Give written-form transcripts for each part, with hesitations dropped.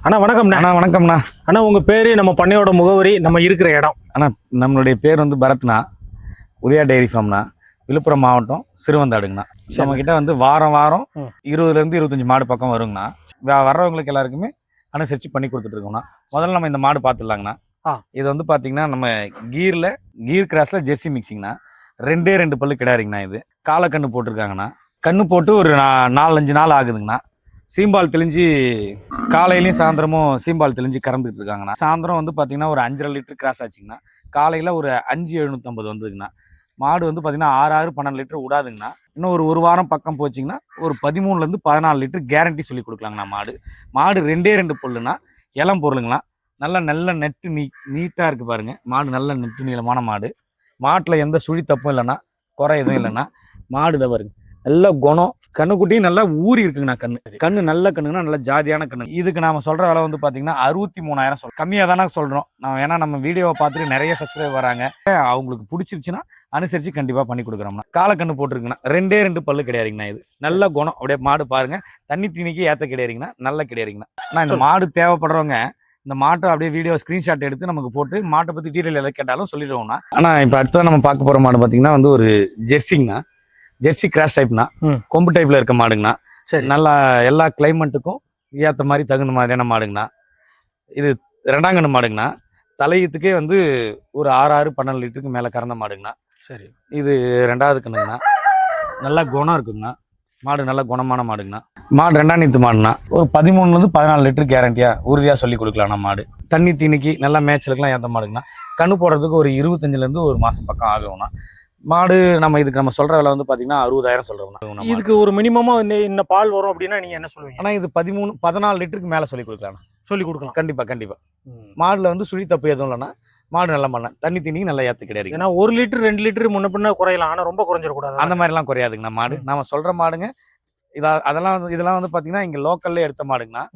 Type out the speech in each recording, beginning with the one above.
அண்ணா வணக்கம்ண்ணா. அண்ணா வணக்கம்ண்ணா. அண்ணா உங்க பேரு, நம்ம பண்ணையோட முகவரி, நம்ம இருக்கிற இடம். அண்ணா நம்மளுடைய பேர் வந்து பரத்னா, உதயா டைரி ஃபார்ம்னா, விழுப்புரம் மாவட்டம் சிறுவந்தாடுங்கண்ணா. நம்ம கிட்ட வந்து வாரம் 20லேருந்து 25 மாடு பக்கம் வருங்கண்ணா. வர்றவங்களுக்கு எல்லாருக்குமே அனுசரிச்சு பண்ணி கொடுத்துட்டு இருக்கோம்ண்ணா. முதல்ல நம்ம இந்த மாடு பார்த்துடலாங்கண்ணா. இது வந்து பார்த்தீங்கன்னா நம்ம கீர் கிராஸ்ல ஜெர்சி மிக்சிங்ண்ணா. 2 பல்லு கிடாரிங்கண்ணா. இது காலக்கண்ணு போட்டிருக்காங்கண்ணா. கண்ணு போட்டு ஒரு 4-5 நாள் ஆகுதுங்கண்ணா. சீம்பால் தெளிஞ்சு காலையிலையும் சாயந்தரமும் சீம்பால் தெளிஞ்சு கறந்துட்டு இருக்காங்கண்ணா. சாயந்தரம் வந்து பார்த்தீங்கன்னா ஒரு 5.5 லிட்டர் கிராஸ் ஆச்சுங்கண்ணா. காலையில் ஒரு 5,750 வந்துதுங்கண்ணா. மாடு வந்து பார்த்தீங்கன்னா 6-12 லிட்டர் விடாதுங்கண்ணா. இன்னும் ஒரு வாரம் பக்கம் போச்சிங்கன்னா ஒரு 13லேருந்து 14 லிட்டர் கேரண்டி சொல்லி கொடுக்கலாங்கண்ணா. மாடு 2 பொருளுண்ணா. இளம் பொருளுங்கண்ணா. நல்ல நெட்டு நீட்டாக இருக்குது பாருங்கள். மாடு நல்ல நெட்டு நீளமான மாடு. மாட்டில் எந்த சுழி தப்பும் இல்லைண்ணா, குறை எதுவும் இல்லைண்ணா. மாடு தான் பாருங்க, நல்ல குணம். கண்ணுக்குட்டியும் நல்லா ஊறி இருக்குங்கண்ணா. கண்ணு நல்ல கண்ணுங்கண்ணா, நல்ல ஜாதியான கண்ணு. இதுக்கு நாம சொல்ற விலை வந்து பாத்தீங்கன்னா 63,000 சொல்றோம். கம்மியா தானே சொல்றோம். ஏன்னா நம்ம வீடியோவை பார்த்துட்டு நிறைய சப்ஸ்கிரைப் வராங்க. அவங்களுக்கு பிடிச்சிருச்சுன்னா அனுசரிச்சு கண்டிப்பா பண்ணி கொடுக்குறோம்னா. காலக்கண்ணு போட்டிருக்குண்ணா. 2 பல்லு கிடையாதுங்கண்ணா. இது நல்ல குணம். அப்படியே மாடு பாருங்க, தண்ணி தீனிக்கு ஏத்த கிடையாதுங்கண்ணா. நல்ல கிடையாதுங்கண்ணா. ஆனா இந்த மாடு தேவைப்படுறவங்க இந்த மாட்டை அப்படியே வீடியோ ஸ்கிரீன்ஷாட் எடுத்து நமக்கு போட்டு மாட்டை பத்தி டீட்டெயில் எதாவது கேட்டாலும் சொல்லிடுவோம்னா. ஆனா இப்ப அடுத்ததான் நம்ம பார்க்க போற மாடு பாத்தீங்கன்னா வந்து ஒரு ஜெர்சிங்கண்ணா. ஜெர்சி கிராஸ் டைப்னா, கொம்பு டைப்ல இருக்க மாடுங்கண்ணா. சரி, நல்லா எல்லா கிளைமேட்டுக்கும் ஏற்ற மாதிரி தகுந்த மாதிரியான மாடுங்கண்ணா. இது 2ஆம் கண்ணு மாடுங்கண்ணா. தலையத்துக்கே வந்து ஒரு 6-12 லிட்டருக்கு மேலே கறந்த மாடுங்கண்ணா. சரி, இது 2வது கண்ணுங்கண்ணா. நல்லா குணம் இருக்குங்கண்ணா. மாடு நல்ல குணமான மாடுங்கண்ணா. மாடு 2ஆம் நீத்து மாடுண்ணா. ஒரு 13லேருந்து 14 லிட்டர் கேரண்டியா உறுதியாக சொல்லி கொடுக்கலாம்ண்ணா. மாடு தண்ணி தீனிக்கு நல்லா மேய்ச்சலுக்குலாம் ஏற்ற மாடுங்கண்ணா. கண்ணு போடுறதுக்கு ஒரு 25லேருந்து ஒரு மாதம் பக்கம் ஆகும்ண்ணா. மாடு நம்ம சொல்ற விலை வந்து பாத்தீங்கன்னா 60,000 சொல்றோம். இதுக்கு ஒரு மினிமமா இந்த பால் வரும் அப்படின்னா நீங்க என்ன சொல்லுவீங்க? ஆனா இது 13-14 லிட்டருக்கு மேல சொல்லி கொடுக்கலாம். கண்டிப்பா. மாடுல வந்து சுழி தப்பு எதுவும் இல்லைன்னா மாடு நல்லா பண்ண தண்ணி தீனிக்கு நல்லா ஏத்து கிடையாது. ஏன்னா 1 லிட்டர் 2 லிட்டர் முன்ன பின்ன குறையலாம், ஆனா ரொம்ப குறைஞ்சிடக்கூடாது. அந்த மாதிரி எல்லாம் குறையாதுங்கண்ணா. மாடு நம்ம சொல்ற மாடுங்க. இதெல்லாம் வந்து பாத்தீங்கன்னா இங்க லோக்கல்ல எடுத்த மாடுங்கண்ணா.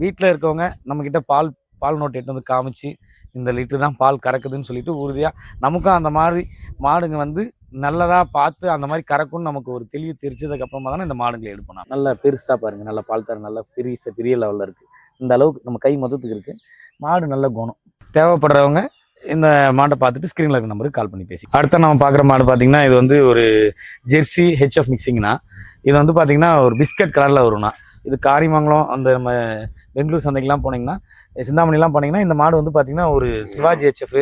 வீட்டுல இருக்கவங்க நம்ம கிட்ட பால் நோட்டு எடுத்து வந்து காமிச்சு இந்த லிட்டர் தான் பால் கறக்குதுன்னு சொல்லிட்டு உறுதியா நமக்கும் அந்த மாதிரி மாடுங்க வந்து நல்லதா பார்த்து அந்த மாதிரி கறக்கும்னு நமக்கு ஒரு தெளிவு தெரிச்சதுக்கு அப்புறமா தானே இந்த மாடுங்களை எடுப்போம். நல்லா பெருசா பாருங்க, நல்ல பால் தர நல்ல பெரிய லெவல்ல இருக்கு. இந்த அளவுக்கு நம்ம கை மொத்தத்துக்கு இருக்கு. மாடு நல்ல குணம். தேவைப்படுறவங்க இந்த மாட்டை பார்த்துட்டு ஸ்கிரீன்ல இருக்க நம்பருக்கு கால் பண்ணி பேசி. அடுத்த நம்ம பார்க்குற மாடு பார்த்தீங்கன்னா இது வந்து ஒரு ஜெர்சி ஹெச்எஃப் மிக்சிங்னா. இது வந்து பார்த்தீங்கன்னா ஒரு பிஸ்கட் கலர்ல வரும்னா. இது காரிமங்கலம் அந்த நம்ம பெங்களூர் சந்தைக்கெல்லாம் போனீங்கன்னா, சிந்தாமணிலாம் போனீங்கன்னா இந்த மாடு வந்து பார்த்தீங்கன்னா ஒரு சிவாஜி ஹெச்எஃப்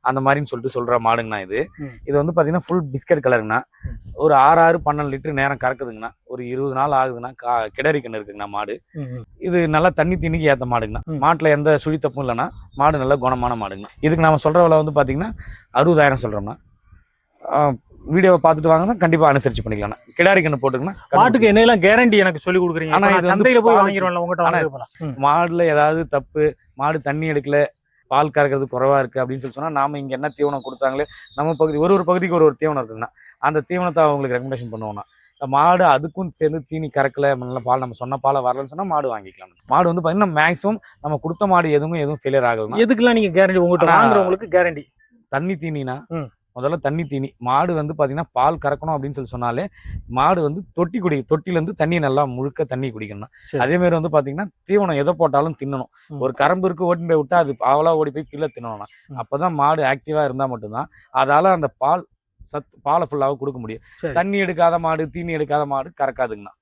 அந்த மாதிரின்னு சொல்கிற மாடுங்கண்ணா. இது வந்து பார்த்தீங்கன்னா ஃபுல் பிஸ்கட் கலருங்கண்ணா. ஒரு 6-12 லிட்டர் நேரம் கறக்குதுங்கண்ணா. ஒரு 20 நாள் ஆகுதுன்னா கிடரி கண்ணு இருக்குங்கண்ணா. மாடு இது நல்லா தண்ணி தீனிக்கு ஏற்ற மாடுங்கண்ணா. மாட்டில் எந்த சுழி தப்பும் இல்லைன்னா மாடு நல்ல குணமான மாடுங்கண்ணா. இதுக்கு நம்ம சொல்கிற விலை வந்து பார்த்தீங்கன்னா 60,000 சொல்கிறோம்ண்ணா. வீடியோவை பார்த்துட்டு வாங்கன்னா கண்டிப்பா அனுசரிச்சு பண்ணிக்கலாம். கிடாரி கண்ணு போட்டுக்கணும். மாட்டுக்கு என்னெல்லாம் கேரண்டி எனக்கு சொல்லி கொடுக்குறீங்க? ஆனா இது சந்தையில போய் வாங்கிடுவோம்ல உங்ககிட்ட. மாடுல ஏதாவது தப்பு, மாடு தண்ணி எடுக்கல, பால் கறக்கிறது குறைவா இருக்கு அப்படின்னு சொல்லி சொன்னா நாம இங்க என்ன தீவனம் கொடுத்தாங்களே நம்ம பகுதி ஒரு பகுதிக்கு ஒரு தீவனம் இருக்குங்கண்ணா. அந்த தீவனத்தை அவங்களுக்கு ரெக்கமெண்டேஷன் பண்ணுவோம்னா. மாடு அதுக்கும் சேர்ந்து தீனி கறக்கல, நல்ல பால் நம்ம சொன்ன பாலை வரலன்னு சொன்னா மாடு வாங்கிக்கலாம். மாடு வந்து பாத்தீங்கன்னா மேக்ஸிமம் நம்ம கொடுத்த மாடு எதுவும் ஃபெயிலியர் ஆகுது. எதுக்கெல்லாம் நீங்க கேரண்டி உங்ககிட்ட வாங்குறவங்களுக்கு கேரண்டி? தண்ணி தீனினா முதல்ல தண்ணி தீனி. மாடு வந்து பார்த்தீங்கன்னா பால் கறக்கணும் அப்படின்னு சொன்னாலே மாடு வந்து தொட்டிலேருந்து தண்ணி நல்லா முழுக்க தண்ணி குடிக்கணும். அதே மாதிரி வந்து பார்த்தீங்கன்னா தீவனம் எதை போட்டாலும் தின்னணும். ஒரு கரம்பு இருக்கு ஓட்டி போய் விட்டா அது பாவலா ஓடி போய் பிள்ளை தின்னணும். அப்போதான் மாடு ஆக்டிவா இருந்தால் மட்டும்தான் அதால அந்த பாலை ஃபுல்லாக கொடுக்க முடியும். தண்ணி எடுக்காத மாடு, தீனி எடுக்காத மாடு கறக்காதுங்கண்ணா.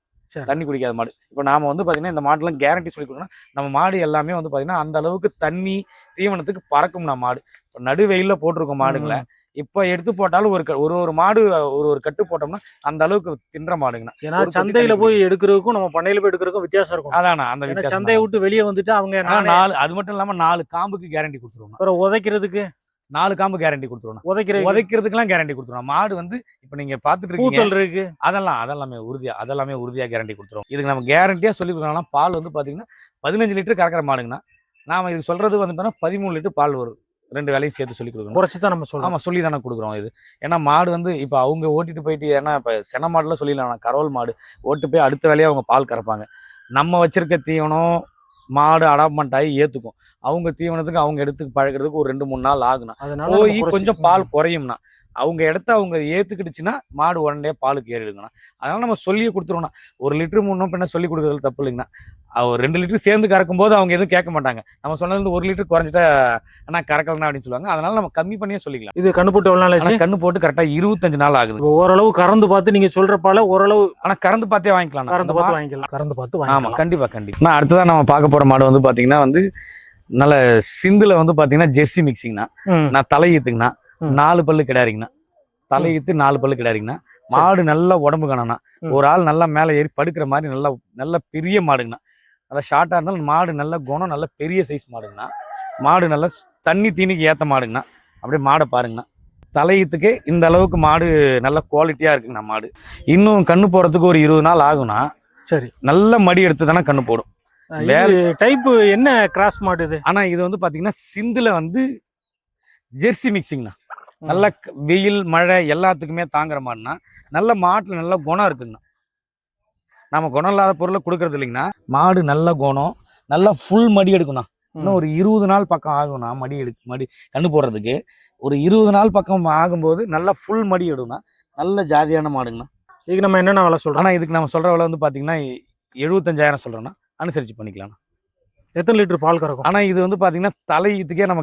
தண்ணி குடிக்காத மாடு. இப்போ நாம வந்து பார்த்தீங்கன்னா இந்த மாடுலாம் கேரண்டி சொல்லி கொடுக்கணும். நம்ம மாடு எல்லாமே வந்து பார்த்தீங்கன்னா அந்த அளவுக்கு தண்ணி தீவனத்துக்கு பறக்கும்னா. மாடு இப்போ நடுவெயில போட்டிருக்கோம் மாடுங்களை. இப்ப எடுத்து போட்டாலும் ஒரு மாடு ஒரு கட்டு போட்டோம்னா அந்த அளவுக்கு தின்ற மாடுங்கண்ணா. ஏன்னா சந்தையில போய் எடுக்கிறதுக்கும் நம்ம பண்ணையில போய் எடுக்கிறதுக்கும் வித்தியாசம் இருக்கும். அதானா அந்த வித்தியாசம். சந்தையை விட்டு வெளியே வந்துட்டு அவங்க 4 அது மட்டும் இல்லாம 4 காம்புக்கு கேரண்டி கொடுத்துருவோம். அப்புறம் உதைக்கிறதுக்கு 4 காம்பு கேரண்டி கொடுத்துருவோம். உதைக்கிறதுக்குலாம் கேரண்டி கொடுத்துருவோம். மாடு வந்து இப்ப நீங்க பாத்துட்டு இருக்கீங்க அதெல்லாமே உறுதியா கேரண்டி கொடுத்துருவோம். இதுக்கு நம்ம கேரண்டியா சொல்லி கொடுக்கணும். பால் வந்து பாத்தீங்கன்னா 15 லிட்டர் கறக்கிற மாடுங்கண்ணா. நாம இது சொல்றது வந்து 13 லிட்டர் பால் வரும். 2 வேலையும் சேர்த்து சொல்லி கொடுக்கணும். குறைச்சி தான் நம்ம சொல்லணும். ஆமா, சொல்லி தானே கொடுக்குறோம். இது ஏன்னா மாடு வந்து இப்போ அவங்க ஓட்டிட்டு போயிட்டு, ஏன்னா இப்போ சென மாடுலாம் சொல்லிடலாம், கரோல் மாடு ஓட்டு போய் அடுத்த வேலையை அவங்க பால் கறப்பாங்க. நம்ம வச்சிருக்க தீவனம் மாடு அடாப்மெண்ட் ஆகி ஏத்துக்கும். அவங்க தீவனத்துக்கு அவங்க எடுத்து பழகிறதுக்கு ஒரு 2-3 நாள் ஆகுனா போய் கொஞ்சம் பால் குறையும்னா அவங்க இடத்த அவங்க ஏத்துக்கிடுச்சுன்னா மாடு உடனே பாலுக்கு ஏறிடுங்கண்ணா. அதனால நம்ம சொல்லியே கொடுத்துருவோம்னா, 1 லிட்டர் முன்னும் பின்ன சொல்லி கொடுக்குறது தப்பு இல்லைங்கண்ணா. ஒரு 2 லிட்டர் சேர்ந்து கறக்கும் போது அவங்க எதுவும் கேட்க மாட்டாங்க. நம்ம சொன்னது 1 லிட்டர் குறைஞ்சிட்டா அண்ணா கறக்கலண்ணா அப்படின்னு சொல்லுவாங்க. அதனால நம்ம கம்மி பண்ணியே சொல்லிக்கலாம். இது கண்ணு போட்டு எவ்வளவு நாள் ஆச்சு? கண்ணு போட்டு கரெக்டா 25 நாள் ஆகுது. ஓரளவு கறந்து பார்த்து நீங்க சொல்ற பால ஓரளவு ஆனா கறந்து பார்த்தே வாங்கிக்கலாம். கறந்து பார்த்து வாங்கிக்கலாம். கறந்து பார்த்து ஆமா, வாங்கிக்கலாம். கண்டிப்பா கண்டிப்பா. நான் அடுத்ததான் நம்ம பார்க்க போற மாடு வந்து பாத்தீங்கன்னா வந்து நல்ல சிந்துல வந்து பாத்தீங்கன்னா ஜெர்சி மிக்சிங்னா. நான் தலையீத்துங்கண்ணா. 4 பல்லு கிடாரிங்கண்ணா. தலையீத்து 4 பல்லு கிடாரிங்கண்ணா. மாடு நல்ல உடம்பு காணண்ணா. ஒரு ஆள் நல்லா மேல ஏறி படுக்கிற மாதிரி நல்ல நல்ல பெரிய மாடுங்கண்ணா. நல்லா ஷார்ட்டா இருந்தாலும் மாடு நல்ல குணம், நல்ல பெரிய சைஸ் மாடுங்கண்ணா. மாடு நல்ல தண்ணி தீனிக்கு ஏத்த மாடுங்கண்ணா. அப்படியே மாடை பாருங்கண்ணா. தலையீத்துக்கே இந்த அளவுக்கு மாடு நல்ல குவாலிட்டியா இருக்குங்கண்ணா. மாடு இன்னும் கண்ணு போறதுக்கு ஒரு 20 நாள் ஆகும்ண்ணா. சரி, நல்ல மடி எடுத்து தானே கண்ணு போடும். டைப் என்ன கிராஸ் மாடு இது? ஆனா இது வந்து பாத்தீங்கன்னா சிந்துல வந்து ஜெர்சி மிக்சிங்ண்ணா. நல்ல வெயில் மழை எல்லாத்துக்குமே தாங்குற மாடுனா. நல்ல மாட்டுல நல்ல குணம் இருக்குங்கண்ணா. நம்ம குணம் இல்லாத பொருளை கொடுக்கறது இல்லைங்கண்ணா. மாடு நல்ல குணம், நல்லா ஃபுல் மடி எடுக்கணும். இன்னும் ஒரு 20 நாள் பக்கம் ஆகும்ண்ணா. மடி கண்ணு போடுறதுக்கு ஒரு 20 நாள் பக்கம் ஆகும்போது நல்லா ஃபுல் மடி எடுக்கணும். நல்ல ஜாதியான மாடுங்கண்ணா. இதுக்கு நம்ம என்னென்ன விலை சொல்றோம்? ஆனா இதுக்கு நம்ம சொல்ற விலை வந்து பாத்தீங்கன்னா 75,000 சொல்றோம்னா. அனுசரிச்சு பண்ணிக்கலாம். எத்தனை லிட்டர் பால் கறக்கும்? ஆனா இது வந்து பாத்தீங்கன்னா தலையீத்துக்கே நம்ம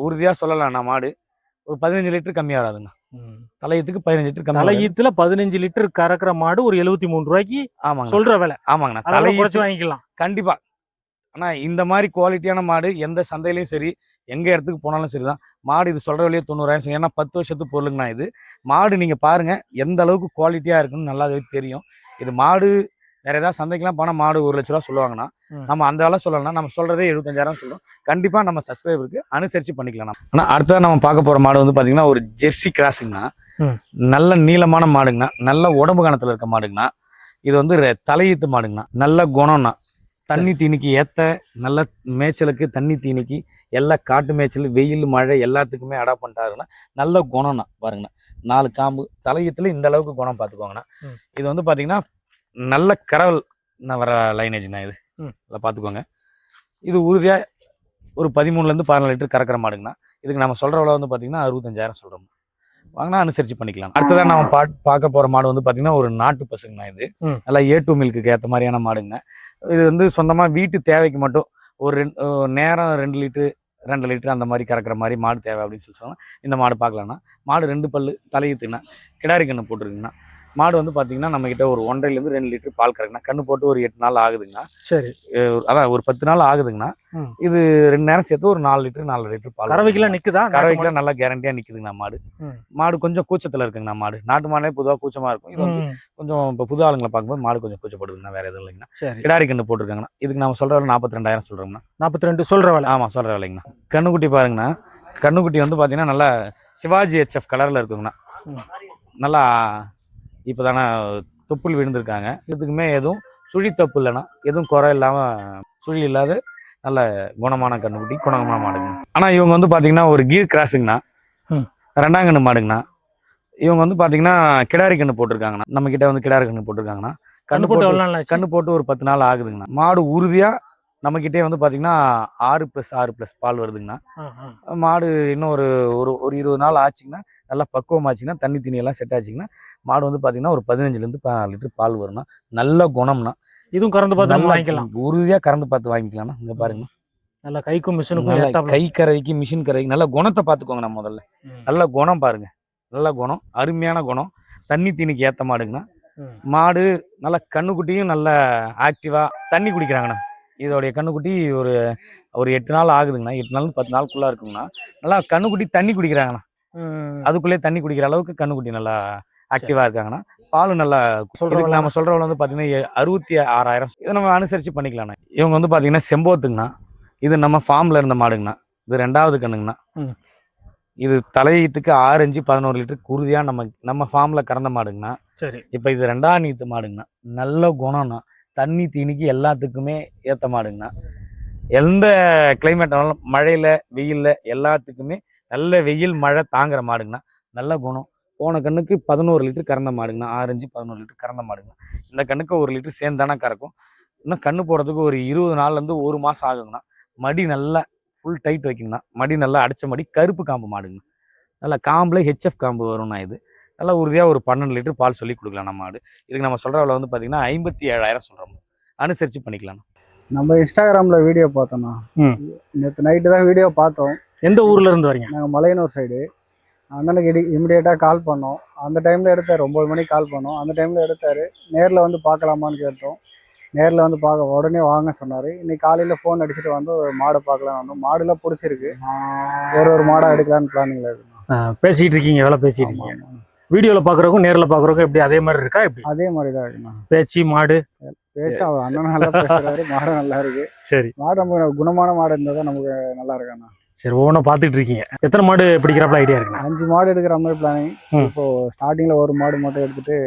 உறுதியா சொல்லலாம். மாடு ஒரு 15 லிட்டர் கம்மியா வராதுங்க. தலையீத்துக்கு 15 லிட்டர் கம்மி. தலையீத்துல 15 லிட்டர் கறக்குற மாடு ஒரு 73 ரூபாய்க்கு ஆமாங்க சொல்ற விலை. ஆமாங்கண்ணா. தலையீத்து வாங்கிக்கலாம் கண்டிப்பா. ஆனா இந்த மாதிரி குவாலிட்டியான மாடு எந்த சந்தையிலையும் சரி, எங்க இடத்துக்கு போனாலும் சரிதான். மாடு இது சொல்ற வழியே 90,000. ஏன்னா 10 வருஷத்துக்கு பொருளுங்கண்ணா. இது மாடு நீங்க பாருங்க எந்த அளவுக்கு குவாலிட்டியா இருக்குன்னு நல்லாவே தெரியும். இது மாடு வேற ஏதாவது சந்தைக்கெல்லாம் போனால் மாடு 1 லட்ச ரூபா சொல்லுவாங்கன்னா, நம்ம அந்த வேலை சொல்லலாம். நம்ம சொல்றதே 75,000 சொல்றோம். கண்டிப்பா நம்ம சப்ஸ்கிரைபருக்கு அனுசரிச்சு பண்ணிக்கலாம். ஆனா அடுத்ததான் நம்ம பார்க்க போற மாடு வந்து பாத்தீங்கன்னா ஒரு ஜெர்சி கிராஸுங்கண்ணா. நல்ல நீளமான மாடுங்கண்ணா. நல்ல உடம்பு கணத்துல இருக்க மாடுங்கண்ணா. இது வந்து தலையீத்து மாடுங்கண்ணா. நல்ல குணம்ண்ணா. தண்ணி தீனிக்கு ஏத்த நல்ல மேய்ச்சலுக்கு தண்ணி தீனிக்கு எல்லா காட்டு மேய்ச்சல் வெயில் மழை எல்லாத்துக்குமே அடாப்ட் பண்ணிட்டாருன்னா நல்ல குணம்ண்ணா. பாருங்கண்ணா 4 காம்பு தலையீத்துல இந்த அளவுக்கு குணம் பார்த்துக்கோங்கண்ணா. இது வந்து பாத்தீங்கன்னா நல்ல கரவல் வர லைனேஜ்ண்ணா. இது இல்லை பார்த்துக்கோங்க. இது உறுதியா ஒரு 13 14 லிட்டர் கறக்கிற மாடுங்கண்ணா. இதுக்கு நம்ம சொல்ற விலை வந்து பாத்தீங்கன்னா 65,000 சொல்றோம். வாங்கினா அனுசரிச்சு பண்ணிக்கலாம். அடுத்ததான் நம்ம பார்க்க போற மாடு வந்து பாத்தீங்கன்னா ஒரு நாட்டு பசுங்கண்ணா. இது நல்லா A2 மில்க்கு ஏற்ற மாதிரியான மாடுங்க. இது வந்து சொந்தமா வீட்டு தேவைக்கு மட்டும் ஒரு நேரம் 2 லிட்டரு 2 லிட்டர் அந்த மாதிரி கறக்கிற மாதிரி மாடு தேவை அப்படின்னு சொல்லி சொன்னா இந்த மாடு பார்க்கலாம்னா. மாடு 2 பல்லு தலையீத்துங்கண்ணா. கிடாரி கண்ணு போட்டுருக்குங்கண்ணா. மாடு வந்து பாத்தீங்கன்னா நம்ம கிட்ட ஒரு 1.5 to 2 லிட்டர் பால் கறக்குண்ணா. கண்ணு போட்டு ஒரு 8 நாள் ஆகுதுங்கண்ணா. சரி, அதான் ஒரு 10 நாள் ஆகுதுங்கண்ணா. இது 2 நேரம் சேர்த்து ஒரு 4 லிட்டர் 4 லிட்டர் பால். கறவைக்கெல்லாம் நிக்குதா? கறவைக்கெல்லாம் நல்லா கேரண்டியா நிக்குதுங்கண்ணா. மாடு கொஞ்சம் கூச்சத்துல இருக்குங்கண்ணா. மாடு நாட்டு மாடே பொதுவாக கூச்சமா இருக்கும். இது வந்து கொஞ்சம் இப்போ புது ஆளுங்களை பார்க்கும்போது மாடு கொஞ்சம் கூச்சப்படுதுங்கண்ணா. வேற எதுவும் இல்லைங்கண்ணா. கிடாரி கண்ணு போட்டுருக்காங்கண்ணா. இதுக்கு நம்ம சொல்ற 42,000 சொல்றோம்ண்ணா. 42 சொல்ற வேலை? ஆமா சொல்ற வேலைங்கண்ணா. கண்ணுக்குட்டி பாருங்கண்ணா. கண்ணுக்குட்டி வந்து பாத்தீங்கன்னா நல்லா சிவாஜி HF கலர்ல இருக்குங்கண்ணா. நல்லா இப்போதானே தொப்புள் விழுந்திருக்காங்க. இதுக்குமே எதுவும் சுழி தப்பு இல்லைன்னா, எதுவும் குறை இல்லாமல் சுழி இல்லாத நல்ல குணமான கண்ணுக்குட்டி, குணமான மாடுங்க. ஆனால் இவங்க வந்து பார்த்தீங்கன்னா ஒரு கீர் கிராஸுங்கண்ணா. 2ஆம் கண்ணு மாடுங்கண்ணா. இவங்க வந்து பார்த்தீங்கன்னா கிடாரி கண்ணு போட்டிருக்காங்கண்ணா. நம்ம கிட்ட வந்து கிடாரி கண்ணு போட்டிருக்காங்கண்ணா. கண்ணு போட்டு ஒரு 10 நாள் ஆகுதுங்கண்ணா. மாடு உறுதியாக நம்மக்கிட்டே வந்து பார்த்தீங்கன்னா 6+6+ பால் வருதுங்கண்ணா. மாடு இன்னும் ஒரு 20 நாள் ஆச்சுங்கன்னா நல்லா பக்குவம் ஆச்சுங்கன்னா தண்ணி தண்ணி எல்லாம் செட் ஆச்சுங்கன்னா மாடு வந்து பார்த்தீங்கன்னா ஒரு 15 to 16 லிட்டர் பால் வரும்னா. நல்ல குணம்னா. இதுவும் கறந்து பார்த்து வாங்கிக்கலாம். உறுதியாக கறந்து பார்த்து வாங்கிக்கலாம்ண்ணா. இங்கே பாருங்க நல்லா கைக்கும் மிஷினுக்கும் கை கறவைக்கு மிஷின் கறவைக்கு நல்ல குணத்தை பார்த்துக்கோங்க. நான் முதல்ல நல்ல குணம் பாருங்க. நல்ல குணம், அருமையான குணம், தண்ணி தீனிக்கு ஏற்ற மாடுங்கண்ணா. மாடு நல்லா கண்ணுக்குட்டியும் நல்ல ஆக்டிவா தண்ணி குடிக்கிறாங்கண்ணா. இதோடைய கண்ணுக்குட்டி ஒரு 8 நாள் ஆகுதுங்கண்ணா. 8 நாள் 10 நாளுக்குள்ளா இருக்குங்கண்ணா. நல்லா கண்ணுக்குட்டி தண்ணி குடிக்கிறாங்கண்ணா. அதுக்குள்ளே தண்ணி குடிக்கிற அளவுக்கு கண்ணுக்குட்டி நல்லா ஆக்டிவா இருக்காங்கண்ணா. பால் நல்லா சொல்றோம். நம்ம சொல்றவங்க வந்து பாத்தீங்கன்னா 66,000. இதை நம்ம அனுசரிச்சு பண்ணிக்கலாம்ண்ணா. இவங்க வந்து பாத்தீங்கன்னா செம்போத்துங்கண்ணா. இது நம்ம ஃபார்ம்ல இருந்த மாடுங்கண்ணா. இது 2வது கண்ணுங்கண்ணா. இது தலையீத்துக்கு 6-5-11 லிட்டர் உறுதியா நம்ம ஃபார்ம்ல கறந்த மாடுங்கண்ணா. சரி, இப்ப இது 2ஆம் நீத்து மாடுங்கண்ணா. நல்ல குணம்ண்ணா. தண்ணி தீனிக்கு எல்லாத்துக்குமே ஏத்த மாடுங்கண்ணா. எந்த கிளைமேட்னாலும் மழையில வெயில்ல எல்லாத்துக்குமே நல்ல வெயில் மழை தாங்குற மாடுங்கண்ணா. நல்ல குணம். போன கண்ணுக்கு 11 லிட்டர் கறந்த மாடுங்கண்ணா. 6-5-11 லிட்டர் கறந்த மாடுங்கண்ணா. இந்த கண்ணுக்கு 1 லிட்டர் சேர்ந்தானே கறக்கும். இன்னும் கண்ணு போடுறதுக்கு ஒரு 20 நாள்லேருந்து 1 மாதம் ஆகுங்கண்ணா. மடி நல்லா ஃபுல் டைட் வைக்குங்கண்ணா. மடி நல்லா அடிச்ச மடி, கருப்பு காம்பு மாடுங்கண்ணா. நல்லா காம்பில் ஹெச்எஃப் காம்பு வரும்ண்ணா. இது நல்லா உறுதியாக ஒரு 12 லிட்டர் பால் சொல்லி கொடுக்கலாம் நம்ம மாடு. இதுக்கு நம்ம சொல்கிற விலை வந்து பார்த்தீங்கன்னா 57,000 சொல்கிறோம். அனுசரித்து பண்ணிக்கலாம். நம்ம இன்ஸ்டாகிராமில் வீடியோ பார்த்தோண்ணா. நேற்று நைட்டு தான் வீடியோ பார்த்தோம். எந்த ஊர்ல இருந்து வரீங்க? நாங்கள் மலையனூர் சைடு. அண்ணனுக்கு இமிடியேட்டாக கால் பண்ணோம். அந்த டைமில் எடுத்தார். 9 மணிக்கு கால் பண்ணோம். அந்த டைமில் எடுத்தார். நேரில் வந்து பார்க்கலாமான்னு கேட்டோம். நேரில் வந்து பார்க்க உடனே வாங்க சொன்னார். இன்னைக்கு காலையில் ஃபோன் அடிச்சுட்டு வந்து ஒரு மாடை பார்க்கலாம் வந்தோம். மாடுலாம் பிடிச்சிருக்கு. ஒரு மாடாக எடுக்கலான்னு பிளானிங்கில் இருக்கு. பேசிட்டு இருக்கீங்க, வேலை பேசிட்டு இருக்கீங்க. வீடியோவில் பார்க்குறவங்க நேரில் பார்க்குறவங்க எப்படி அதே மாதிரி இருக்கா? எப்படி அதே மாதிரி தான் இருக்குண்ணா. பேச்சு மாடு பேச்சு அவர் அண்ணன் நல்லா பேசுறாரு. மாடு நல்லா இருக்கு. சரி, மாடு நம்ம குணமான மாடு இருந்தால் தான் நமக்கு நல்லா இருக்காண்ணா. சரி, ஒவ்வொன்றா பார்த்துட்டு இருக்கீங்க. எத்தனை மாடு பிடிக்கிறப்பல ஐடியா இருக்குண்ணா? 5 மாடு எடுக்கிற மாதிரி பிளானிங். இப்போ ஸ்டார்டிங்ல ஒரு மாடு மட்டும் எடுத்துட்டு